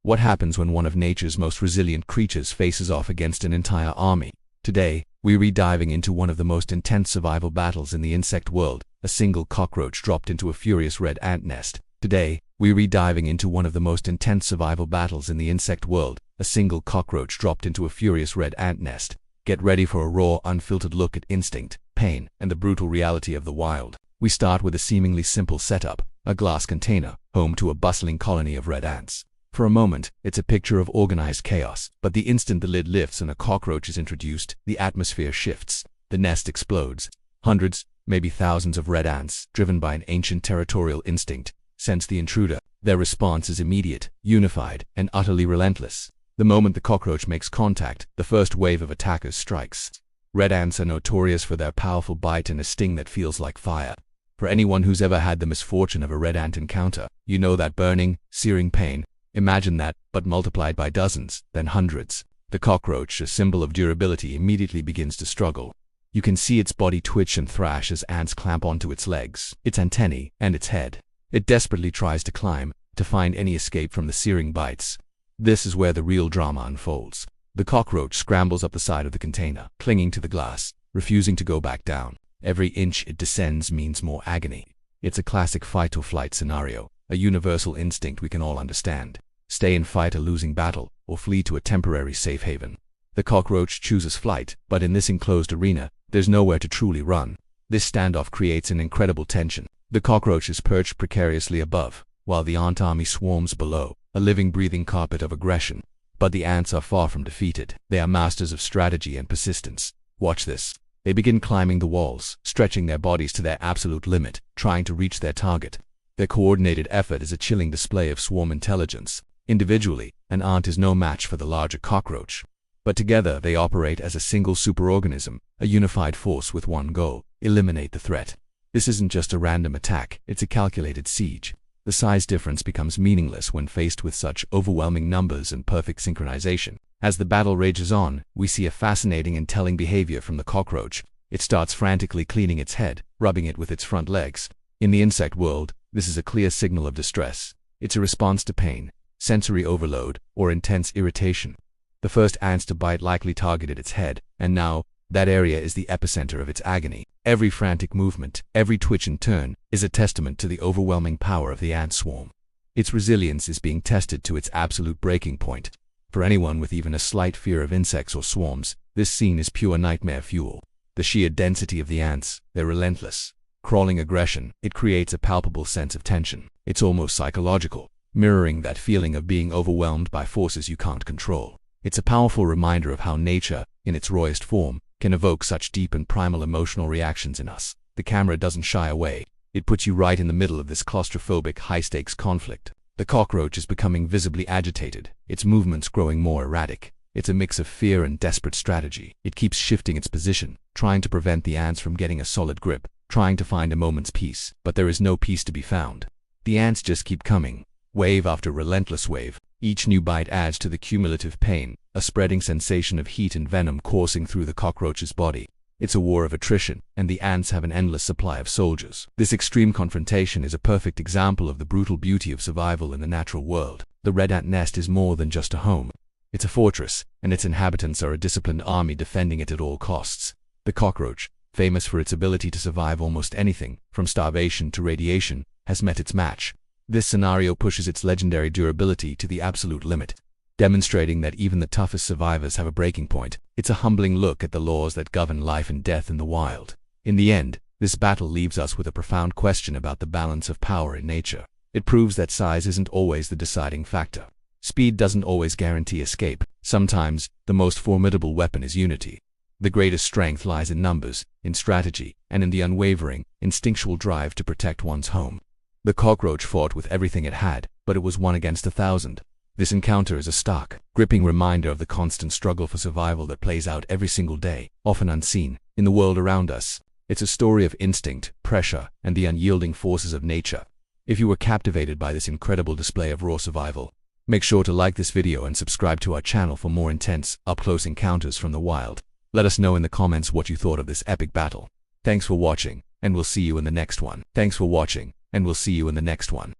What happens when one of nature's most resilient creatures faces off against an entire army? Today, we're diving into one of the most intense survival battles in the insect world. A single cockroach dropped into a furious red ant nest. Today, we're diving into one of the most intense survival battles in the insect world. A single cockroach dropped into a furious red ant nest. Get ready for a raw, unfiltered look at instinct, pain, and the brutal reality of the wild. We start with a seemingly simple setup, a glass container, home to a bustling colony of red ants. For a moment, it's a picture of organized chaos, but the instant the lid lifts and a cockroach is introduced, the atmosphere shifts. The nest explodes. Hundreds, maybe thousands of red ants, driven by an ancient territorial instinct, sense the intruder. Their response is immediate, unified, and utterly relentless. The moment the cockroach makes contact, the first wave of attackers strikes. Red ants are notorious for their powerful bite and a sting that feels like fire. For anyone who's ever had the misfortune of a red ant encounter, you know that burning, searing pain. Imagine that, but multiplied by dozens, then hundreds. The cockroach, a symbol of durability, immediately begins to struggle. You can see its body twitch and thrash as ants clamp onto its legs, its antennae, and its head. It desperately tries to climb, to find any escape from the searing bites. This is where the real drama unfolds. The cockroach scrambles up the side of the container, clinging to the glass, refusing to go back down. Every inch it descends means more agony. It's a classic fight-or-flight scenario, a universal instinct we can all understand. Stay and fight a losing battle, or flee to a temporary safe haven. The cockroach chooses flight, but in this enclosed arena, there's nowhere to truly run. This standoff creates an incredible tension. The cockroach is perched precariously above, while the ant army swarms below, a living, breathing carpet of aggression. But the ants are far from defeated. They are masters of strategy and persistence. Watch this. They begin climbing the walls, stretching their bodies to their absolute limit, trying to reach their target. Their coordinated effort is a chilling display of swarm intelligence. Individually, an ant is no match for the larger cockroach. But together they operate as a single superorganism, a unified force with one goal: eliminate the threat. This isn't just a random attack, it's a calculated siege. The size difference becomes meaningless when faced with such overwhelming numbers and perfect synchronization. As the battle rages on, we see a fascinating and telling behavior from the cockroach. It starts frantically cleaning its head, rubbing it with its front legs. In the insect world, this is a clear signal of distress. It's a response to pain, sensory overload, or intense irritation. The first ants to bite likely targeted its head, and now, that area is the epicenter of its agony. Every frantic movement, every twitch and turn, is a testament to the overwhelming power of the ant swarm. Its resilience is being tested to its absolute breaking point. For anyone with even a slight fear of insects or swarms, this scene is pure nightmare fuel. The sheer density of the ants, their relentless, crawling aggression, it creates a palpable sense of tension. It's almost psychological, mirroring that feeling of being overwhelmed by forces you can't control. It's a powerful reminder of how nature, in its rawest form, can evoke such deep and primal emotional reactions in us. The camera doesn't shy away. It puts you right in the middle of this claustrophobic, high-stakes conflict. The cockroach is becoming visibly agitated, its movements growing more erratic. It's a mix of fear and desperate strategy. It keeps shifting its position, trying to prevent the ants from getting a solid grip, trying to find a moment's peace. But there is no peace to be found. The ants just keep coming, wave after relentless wave. Each new bite adds to the cumulative pain, a spreading sensation of heat and venom coursing through the cockroach's body. It's a war of attrition, and the ants have an endless supply of soldiers. This extreme confrontation is a perfect example of the brutal beauty of survival in the natural world. The red ant nest is more than just a home. It's a fortress, and its inhabitants are a disciplined army defending it at all costs. The cockroach, famous for its ability to survive almost anything, from starvation to radiation, has met its match. This scenario pushes its legendary durability to the absolute limit, demonstrating that even the toughest survivors have a breaking point. It's a humbling look at the laws that govern life and death in the wild. In the end, this battle leaves us with a profound question about the balance of power in nature. It proves that size isn't always the deciding factor. Speed doesn't always guarantee escape. Sometimes, the most formidable weapon is unity. The greatest strength lies in numbers, in strategy, and in the unwavering, instinctual drive to protect one's home. The cockroach fought with everything it had, but it was 1 against 1,000. This encounter is a stark, gripping reminder of the constant struggle for survival that plays out every single day, often unseen, in the world around us. It's a story of instinct, pressure, and the unyielding forces of nature. If you were captivated by this incredible display of raw survival, make sure to like this video and subscribe to our channel for more intense, up-close encounters from the wild. Let us know in the comments what you thought of this epic battle. Thanks for watching, and we'll see you in the next one.